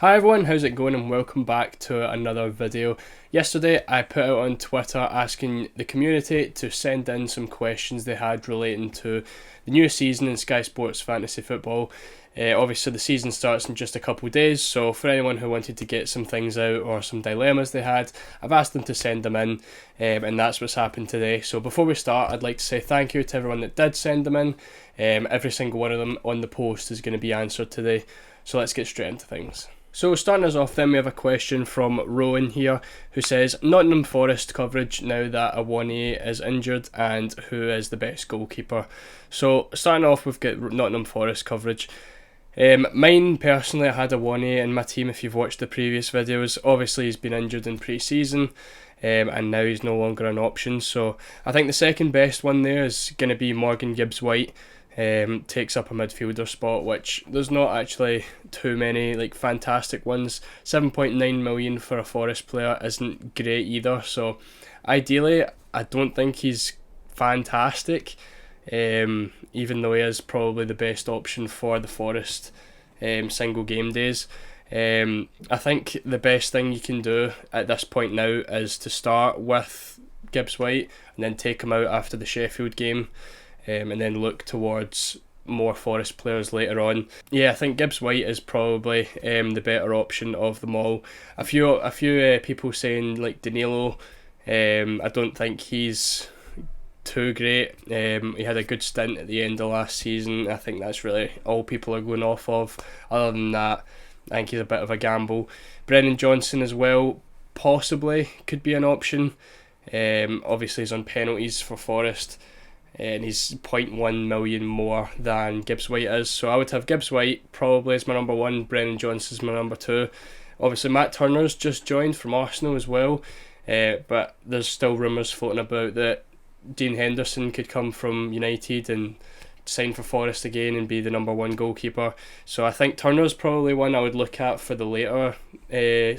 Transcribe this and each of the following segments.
Hi everyone, how's it going and welcome back to another video. Yesterday I put out on Twitter asking the community to send in some questions they had relating to the new season in Sky Sports Fantasy Football. Obviously the season starts in just a couple of days, so for anyone who wanted to get some things out or some dilemmas they had, I've asked them to send them in, and that's what's happened today. So before we start, I'd like to say thank you to everyone that did send them in. Every single one of them on the post is going to be answered today, so let's get straight into things. So starting us off then, we have a question from Rowan here who says, Nottingham Forest coverage now that Awoniyi is injured, and who is the best goalkeeper? So starting off, we've got Nottingham Forest coverage. Mine personally, I had Awoniyi in my team if you've watched the previous videos. Obviously he's been injured in pre-season and now he's no longer an option, so I think the second best one there is going to be Morgan Gibbs-White. Takes up a midfielder spot, which there's not actually too many fantastic ones. 7.9 million for a Forest player isn't great either, so ideally I don't think he's fantastic, even though he is probably the best option for the Forest single game days. I think the best thing you can do at this point now is to start with Gibbs-White and then take him out after the Sheffield game. And then look towards more Forest players later on. Yeah, I think Gibbs-White is probably the better option of them all. A few people saying Danilo. I don't think he's too great. He had a good stint at the end of last season. I think that's really all people are going off of. Other than that, I think he's a bit of a gamble. Brennan Johnson as well, possibly could be an option. Obviously he's on penalties for Forest, and he's 0.1 million more than Gibbs-White is, so I would have Gibbs-White probably as my number one, Brennan Johnson as my number two. Obviously Matt Turner's just joined from Arsenal as well, but there's still rumours floating about that Dean Henderson could come from United and sign for Forest again and be the number one goalkeeper. So I think Turner's probably one I would look at for the later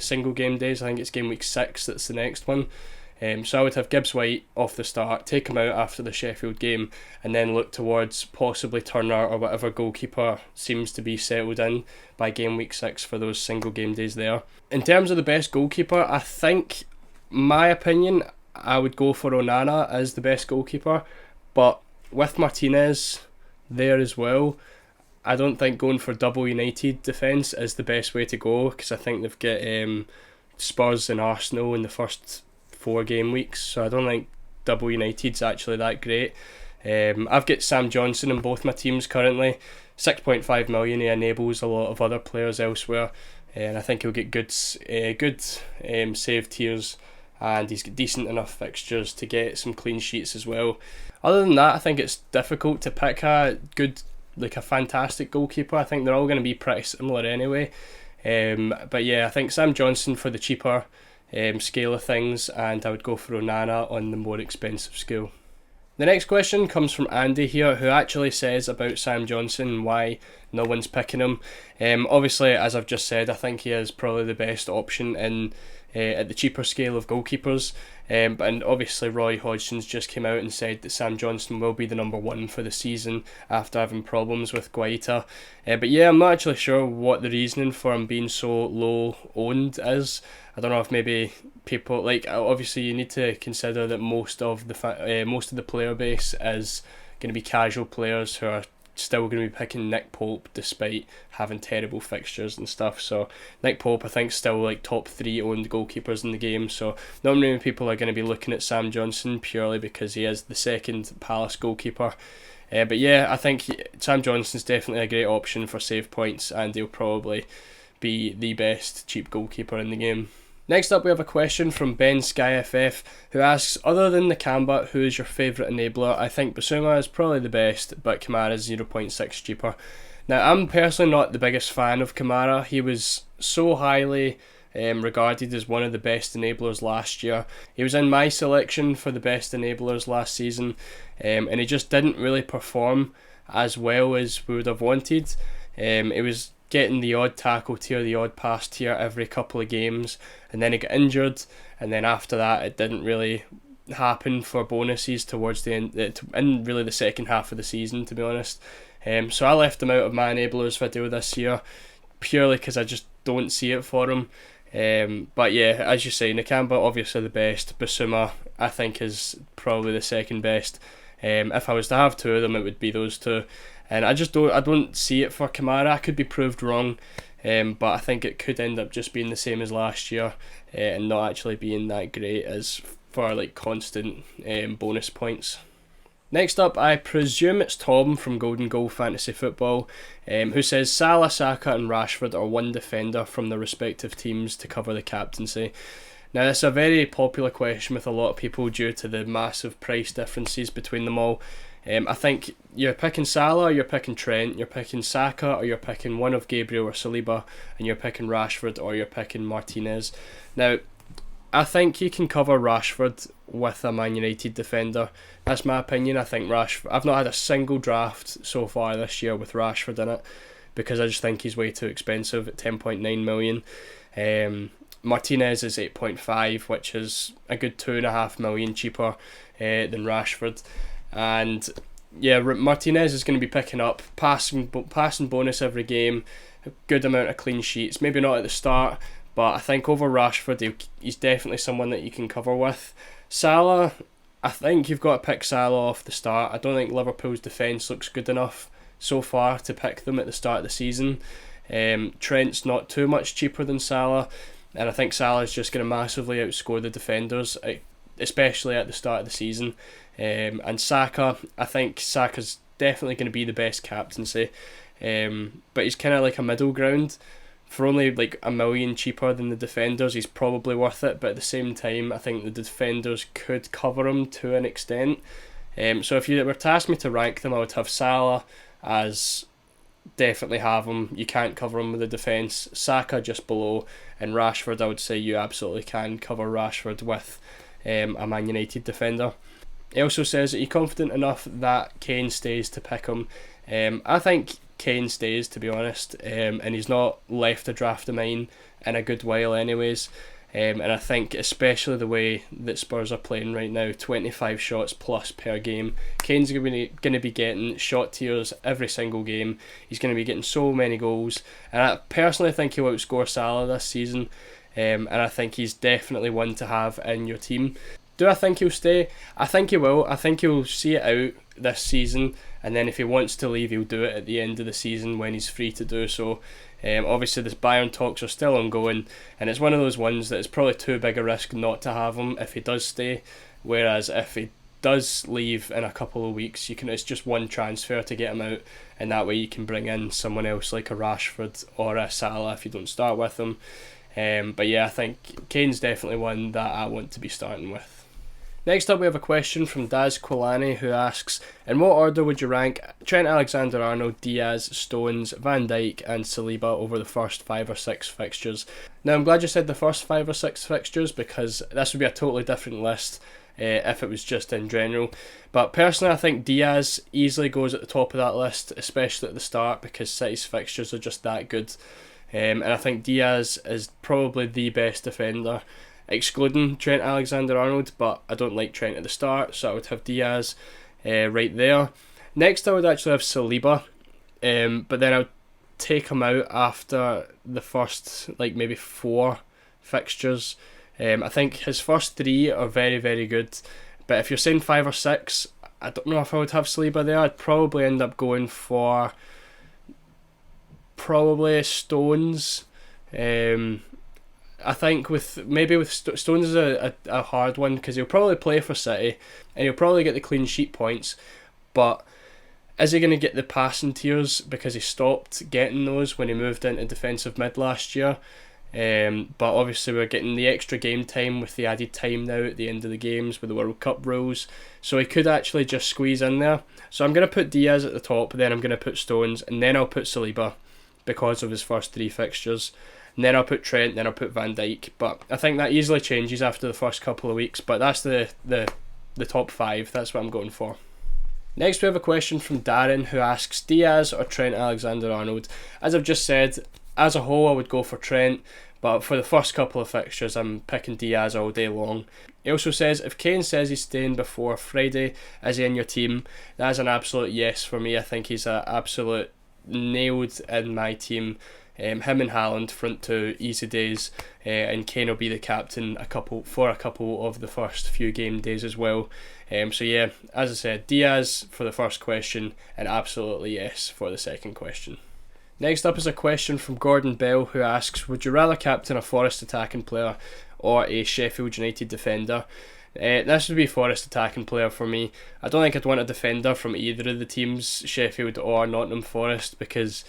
single game days. I think it's game week 6 that's the next one. So I would have Gibbs-White off the start, take him out after the Sheffield game, and then look towards possibly Turner or whatever goalkeeper seems to be settled in by game week 6 for those single game days there. In terms of the best goalkeeper, I think, my opinion, I would go for Onana as the best goalkeeper, but with Martinez there as well, I don't think going for double United defence is the best way to go, because I think they've got Spurs and Arsenal in the first 4 game weeks, so I don't think double United's actually that great. I've got Sam Johnson in both my teams currently. 6.5 million, he enables a lot of other players elsewhere, and I think he'll get good save tiers, and he's got decent enough fixtures to get some clean sheets as well. Other than that, I think it's difficult to pick a good, a fantastic goalkeeper. I think they're all going to be pretty similar anyway. But yeah, I think Sam Johnson for the cheaper scale of things, and I would go for Onana on the more expensive scale. The next question comes from Andy here, who actually says about Sam Johnson and why no one's picking him. Obviously, as I've just said, I think he is probably the best option in at the cheaper scale of goalkeepers. And obviously Roy Hodgson's just came out and said that Sam Johnson will be the number one for the season after having problems with Guaita. But yeah, I'm not actually sure what the reasoning for him being so low owned is. I don't know if maybe people obviously you need to consider that most of the player base is going to be casual players who are still going to be picking Nick Pope despite having terrible fixtures and stuff. So Nick Pope, I think, still top 3 owned goalkeepers in the game, so not many people are going to be looking at Sam Johnson purely because he is the second Palace goalkeeper. But yeah, I think Sam Johnson's definitely a great option for save points, and he'll probably be the best cheap goalkeeper in the game. Next up, we have a question from Ben SkyFF, who asks, other than the Nakamba, who is your favourite enabler? I think Basuma is probably the best, but Kamara is 0.6 cheaper. Now, I'm personally not the biggest fan of Kamara. He was so highly regarded as one of the best enablers last year. He was in my selection for the best enablers last season, and he just didn't really perform as well as we would have wanted. It was getting the odd tackle tier, the odd pass tier every couple of games, and then he got injured, and then after that it didn't really happen for bonuses towards the end, in really the second half of the season, to be honest. So I left him out of my enablers video this year purely because I just don't see it for him. But yeah, as you say, Nakamba obviously the best. Basuma I think is probably the second best. If I was to have two of them, it would be those two. And I don't see it for Kamara. I could be proved wrong, but I think it could end up just being the same as last year, and not actually being that great as for like constant bonus points. Next up, I presume it's Tom from Golden Goal Fantasy Football, who says Salah, Saka and Rashford are one defender from their respective teams to cover the captaincy. Now, this is a very popular question with a lot of people due to the massive price differences between them all. I think you're picking Salah, you're picking Trent, you're picking Saka, or you're picking one of Gabriel or Saliba, and you're picking Rashford or you're picking Martinez. Now, I think you can cover Rashford with a Man United defender. That's my opinion. I think I've not had a single draft so far this year with Rashford in it, because I just think he's way too expensive at 10.9 million. Martinez is 8.5, which is a good 2.5 million cheaper than Rashford. And yeah, Martinez is going to be picking up passing bonus every game, a good amount of clean sheets. Maybe not at the start, but I think over Rashford, he's definitely someone that you can cover with. Salah, I think you've got to pick Salah off the start. I don't think Liverpool's defence looks good enough so far to pick them at the start of the season. Trent's not too much cheaper than Salah, and I think Salah's just going to massively outscore the defenders, especially at the start of the season. And Saka, I think Saka's definitely going to be the best captaincy, but he's kind of like a middle ground. For only like $1 million cheaper than the defenders, he's probably worth it, but at the same time I think the defenders could cover him to an extent. So if you were to ask me to rank them, I would have Salah as definitely have him. You can't cover him with the defence. Saka just below, and Rashford, I would say you absolutely can cover Rashford with a Man United defender. He also says that you're confident enough that Kane stays to pick him. I think Kane stays, to be honest, and he's not left a draft of mine in a good while anyways. And I think especially the way that Spurs are playing right now, 25 shots plus per game, Kane's going to be getting shot tiers every single game. He's going to be getting so many goals, and I personally think he'll outscore Salah this season, and I think he's definitely one to have in your team. Do I think he'll stay? I think he will. I think he'll see it out this season, and then if he wants to leave, he'll do it at the end of the season when he's free to do so. Obviously, this Bayern talks are still ongoing, and it's one of those ones that it's probably too big a risk not to have him if he does stay. Whereas if he does leave in a couple of weeks, it's just one transfer to get him out, and that way you can bring in someone else like a Rashford or a Salah if you don't start with him. But yeah, I think Kane's definitely one that I want to be starting with. Next up, we have a question from Daz Quilani, who asks, in what order would you rank Trent Alexander-Arnold, Diaz, Stones, Van Dijk and Saliba over the first 5 or 6 fixtures? Now, I'm glad you said the first 5 or 6 fixtures, because this would be a totally different list if it was just in general. But personally, I think Diaz easily goes at the top of that list, especially at the start, because City's fixtures are just that good. And I think Diaz is probably the best defender, excluding Trent Alexander-Arnold, but I don't like Trent at the start, so I would have Diaz right there. Next, I would actually have Saliba, but then I would take him out after the first maybe 4 fixtures. I think his first 3 are very, very good, but if you're saying 5 or 6, I don't know if I would have Saliba there. I'd probably end up going for probably Stones. I think with Stones is a hard one, because he'll probably play for City and he'll probably get the clean sheet points, but is he going to get the passing tiers, because he stopped getting those when he moved into defensive mid last year? But obviously we're getting the extra game time with the added time now at the end of the games with the World Cup rules, so he could actually just squeeze in there. So I'm going to put Diaz at the top, then I'm going to put Stones, and then I'll put Saliba because of his first 3 fixtures. And then I'll put Trent, then I'll put Van Dijk. But I think that easily changes after the first couple of weeks. But that's the top 5. That's what I'm going for. Next, we have a question from Darren, who asks, Diaz or Trent Alexander-Arnold? As I've just said, as a whole I would go for Trent, but for the first couple of fixtures I'm picking Diaz all day long. He also says, if Kane says he's staying before Friday, is he in your team? That is an absolute yes for me. I think he's an absolute nailed in my team. Him and Haaland front two, easy days, and Kane will be the captain for a couple of the first few game days as well. So yeah, as I said, Diaz for the first question, and absolutely yes for the second question. Next up is a question from Gordon Bell, who asks, would you rather captain a Forest attacking player or a Sheffield United defender? This would be Forest attacking player for me. I don't think I'd want a defender from either of the teams, Sheffield or Nottingham Forest, because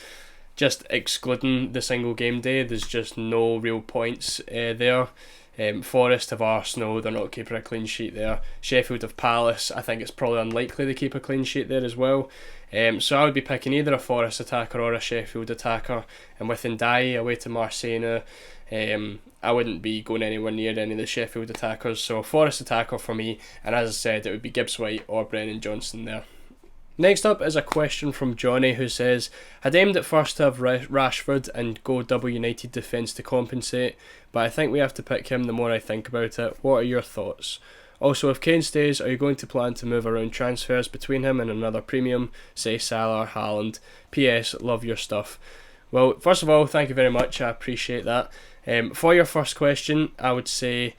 just excluding the single game day, there's just no real points there. Forest have Arsenal, they're not keeping a clean sheet there. Sheffield have Palace, I think it's probably unlikely they keep a clean sheet there as well. So I would be picking either a Forest attacker or a Sheffield attacker, and with Ndiaye away to Marseille now, I wouldn't be going anywhere near any of the Sheffield attackers, so Forest attacker for me, and as I said, it would be Gibbs White or Brennan Johnstone there. Next up is a question from Johnny, who says, had aimed at first to have Rashford and go double United defence to compensate, but I think we have to pick him the more I think about it. What are your thoughts? Also, if Kane stays, are you going to plan to move around transfers between him and another premium, say Salah or Haaland? PS, love your stuff. Well, first of all, thank you very much, I appreciate that. For your first question, I would say,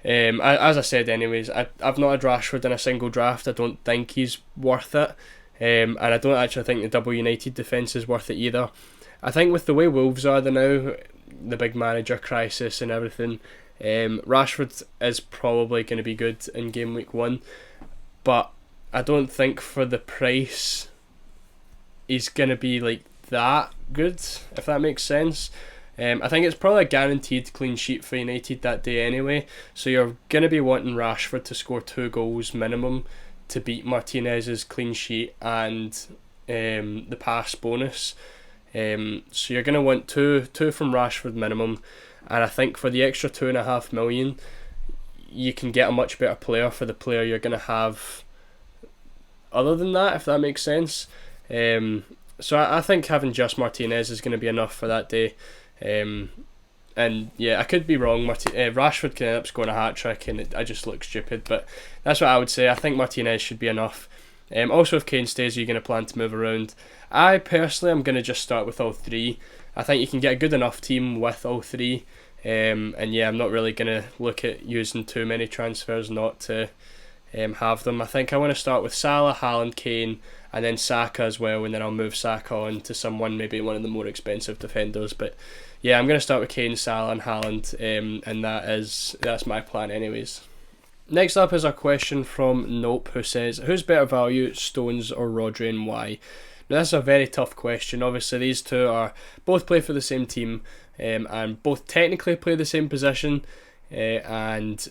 as I said anyways, I've not had Rashford in a single draft. I don't think he's worth it, and I don't actually think the double United defence is worth it either. I think with the way Wolves are now, the big manager crisis and everything, Rashford is probably going to be good in game week 1, but I don't think for the price he's going to be like that good, if that makes sense. I think it's probably a guaranteed clean sheet for United that day anyway, so you're going to be wanting Rashford to score 2 goals minimum to beat Martinez's clean sheet and the pass bonus. So you're going to want two from Rashford minimum, and I think for the extra 2.5 million you can get a much better player for the player you're going to have other than that, if that makes sense. So I think having just Martinez is going to be enough for that day. And yeah, I could be wrong. Rashford can end up scoring a hat-trick and I just look stupid, but that's what I would say. I think Martinez should be enough. Also, if Kane stays, are you going to plan to move around? I personally am going to just start with all 3. I think you can get a good enough team with all 3, and yeah, I'm not really going to look at using too many transfers not to have them. I think I want to start with Salah, Haaland, Kane, and then Saka as well, and then I'll move Saka on to someone, maybe one of the more expensive defenders. But yeah, I'm going to start with Kane, Salah and Haaland, and that's my plan anyways. Next up is a question from Nope, who says, who's better value, Stones or Rodri, and why? Now this is a very tough question. Obviously these two are both play for the same team, and both technically play the same position, and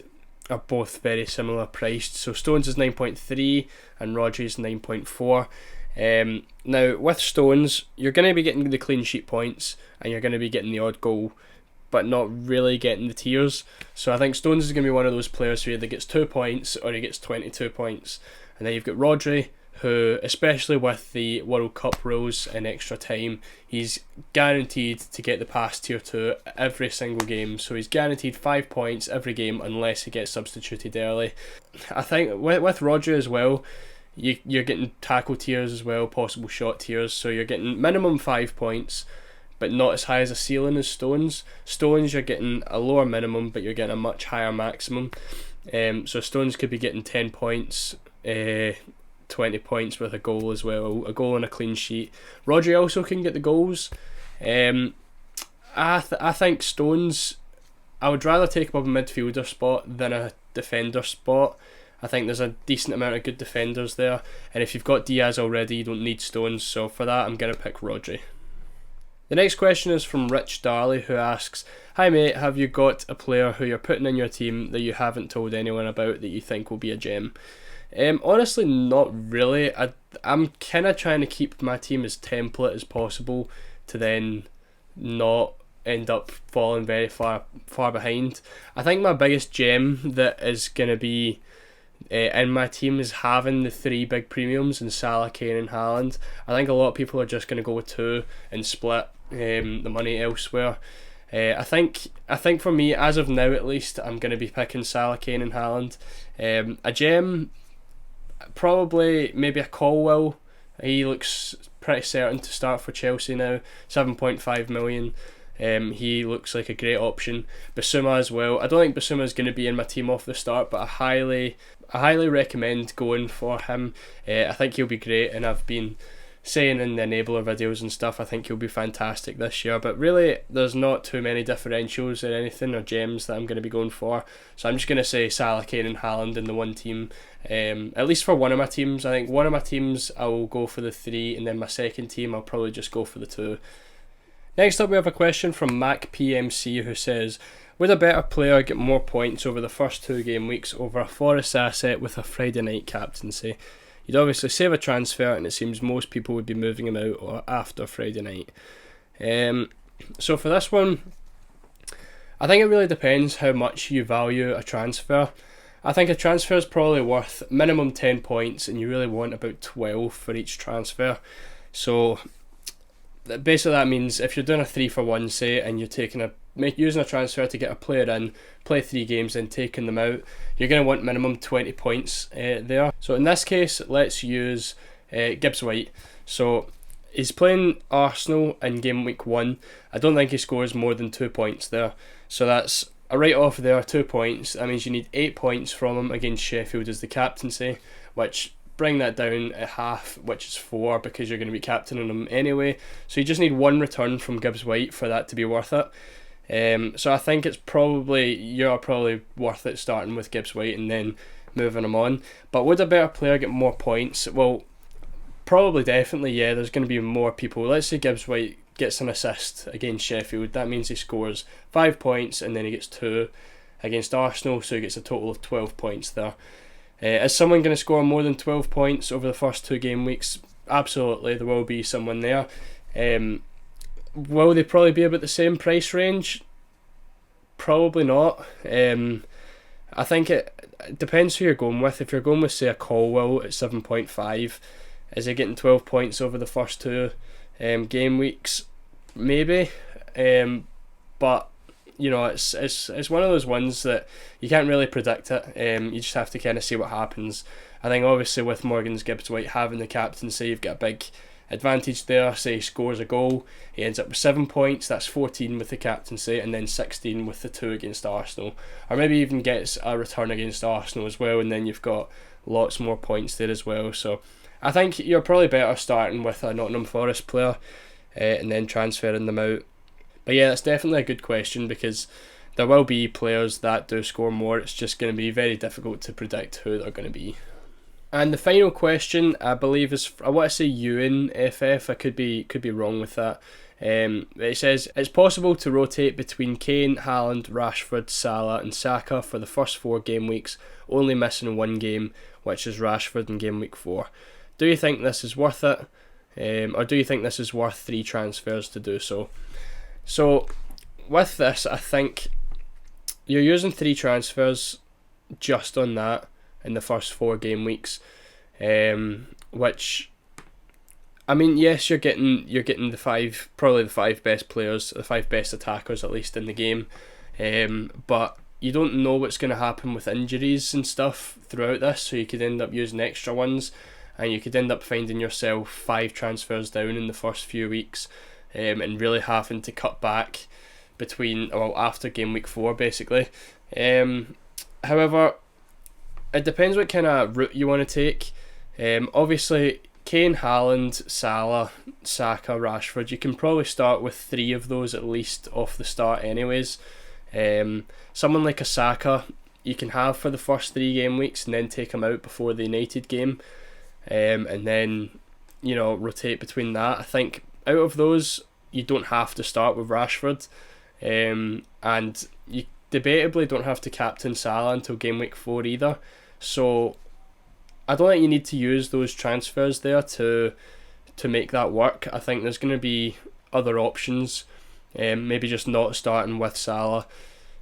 are both very similar priced. So Stones is 9.3 and Rodri is 9.4. Now with Stones, you're going to be getting the clean sheet points and you're going to be getting the odd goal, but not really getting the tiers. So I think Stones is going to be one of those players who either gets 2 points or he gets 22 points. And then you've got Rodri, who, especially with the World Cup rules and extra time, he's guaranteed to get the pass tier 2 every single game. So he's guaranteed 5 points every game unless he gets substituted early. I think with Rodri as well, you're getting tackle tiers as well, possible shot tiers. So you're getting minimum 5 points, but not as high as a ceiling as Stones. Stones, you're getting a lower minimum, but you're getting a much higher maximum. So Stones could be getting 10 points, 20 points with a goal as well, a goal and a clean sheet. Rodri also can get the goals. I think Stones, I would rather take up a midfielder spot than a defender spot. I think there's a decent amount of good defenders there, and if you've got Diaz already, you don't need Stones, so for that I'm going to pick Rodri. The next question is from Rich Darley, who asks, hi mate, have you got a player who you're putting in your team that you haven't told anyone about that you think will be a gem? Honestly, not really. I'm kind of trying to keep my team as template as possible to then not end up falling very far behind. I think my biggest gem that is going to be in my team is having the 3 big premiums in Salah, Kane and Haaland. I think a lot of people are just going to go with 2 and split the money elsewhere. I think for me, as of now at least, I'm going to be picking Salah, Kane and Haaland. A gem, probably maybe a Colwell. He looks pretty certain to start for Chelsea now. 7.5 million. He looks like a great option. Bissouma as well. I don't think Bissouma is going to be in my team off the start, but I highly recommend going for him. I think he'll be great, and I've been saying in the enabler videos and stuff, I think he'll be fantastic this year. But really, there's not too many differentials or anything or gems that I'm going to be going for. So I'm just going to say Salah, Kane and Haaland in the one team. At least for one of my teams. I think one of my teams I will go for the 3, and then my second team I'll probably just go for the 2. Next up we have a question from Mac PMC who says, would a better player get more points over the first 2 game weeks over a Forest asset with a Friday night captaincy? You'd obviously save a transfer, and it seems most people would be moving him out or after Friday night. So for this one, I think it really depends how much you value a transfer. I think a transfer is probably worth minimum 10 points, and you really want about 12 for each transfer. So basically that means if you're doing a 3 for 1 say, and you're using a transfer to get a player in, play 3 games, then taking them out, you're going to want minimum 20 points there. So in this case, let's use Gibbs White. So he's playing Arsenal in game week 1. I don't think he scores more than 2 points there. So that's a write off there, 2 points. That means you need 8 points from him against Sheffield as the captaincy, which bring that down at half, which is 4, because you're going to be captaining him anyway. So you just need 1 return from Gibbs White for that to be worth it. So I think you're probably worth it starting with Gibbs White and then moving him on. But would a better player get more points? Well, probably definitely, yeah. There's going to be more people. Let's say Gibbs White gets an assist against Sheffield. That means he scores 5 points, and then he gets 2 against Arsenal, so he gets a total of 12 points there. Is someone going to score more than 12 points over the first 2 game weeks? Absolutely, there will be someone there. Will they probably be about the same price range? Probably not. I think it depends who you're going with. If you're going with, say, a Colwell at 7.5, is he getting 12 points over the first 2 game weeks? Maybe. But you know, it's one of those ones that you can't really predict it. You just have to kind of see what happens. I think obviously with Morgan's Gibbs White having the captaincy, you've got a big advantage there. Say he scores a goal, he ends up with 7 points, that's 14 with the captaincy, and then 16 with the 2 against Arsenal, or maybe even gets a return against Arsenal as well, and then you've got lots more points there as well. So I think you're probably better starting with a Nottingham Forest player and then transferring them out. But yeah, that's definitely a good question, because there will be players that do score more. It's just going to be very difficult to predict who they're going to be. And the final question, I believe, is, I want to say Ewan FF. I could be wrong with that. It says, it's possible to rotate between Kane, Haaland, Rashford, Salah and Saka for the first 4 game weeks, only missing 1 game, which is Rashford in game week 4. Do you think this is worth it? Or do you think this is worth 3 transfers to do so? So with this, I think you're using 3 transfers just on that in the first 4 game weeks, which, I mean, yes, you're getting the 5, probably the 5 best players, the 5 best attackers at least in the game, but you don't know what's going to happen with injuries and stuff throughout this, so you could end up using extra ones, and you could end up finding yourself 5 transfers down in the first few weeks, and really having to cut back after game week 4 basically. However, it depends what kind of route you want to take. Obviously Kane, Haaland, Salah, Saka, Rashford, you can probably start with 3 of those at least off the start anyways. Someone like a Saka you can have for the first 3 game weeks and then take him out before the United game, and then, you know, rotate between that. I think out of those, you don't have to start with Rashford, and you debatably don't have to captain Salah until game week 4 either. So I don't think you need to use those transfers there to make that work. I think there's going to be other options, maybe just not starting with Salah,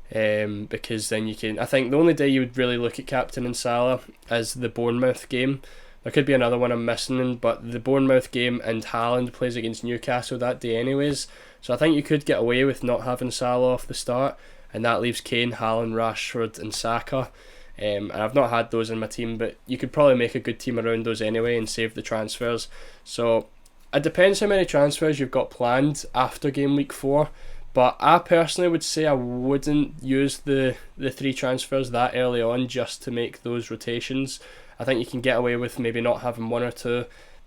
because then you can. I think the only day you would really look at captaining Salah is the Bournemouth game. There could be another one I'm missing, but the Bournemouth game, and Haaland plays against Newcastle that day anyways. So I think you could get away with not having Salah off the start, and that leaves Kane, Haaland, Rashford and Saka. And I've not had those in my team, but you could probably make a good team around those anyway and save the transfers. So It depends how many transfers you've got planned after game week 4. But I personally would say I wouldn't use the 3 transfers that early on just to make those rotations. I think you can get away with maybe not having 1 or 2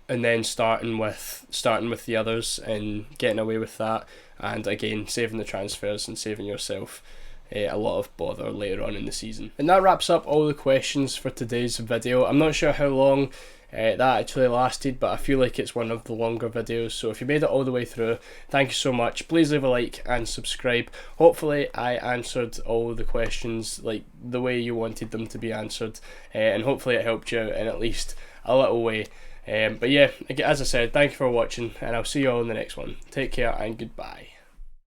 and then starting with the others and getting away with that, and again saving the transfers and saving yourself a lot of bother later on in the season. And that wraps up all the questions for today's video. I'm not sure how long that actually lasted, but I feel like it's one of the longer videos, so if you made it all the way through, thank you so much. Please leave a like and subscribe. Hopefully I answered all the questions like the way you wanted them to be answered, and hopefully it helped you out in at least a little way. But yeah, as I said, thank you for watching, and I'll see you all in the next one. Take care and goodbye.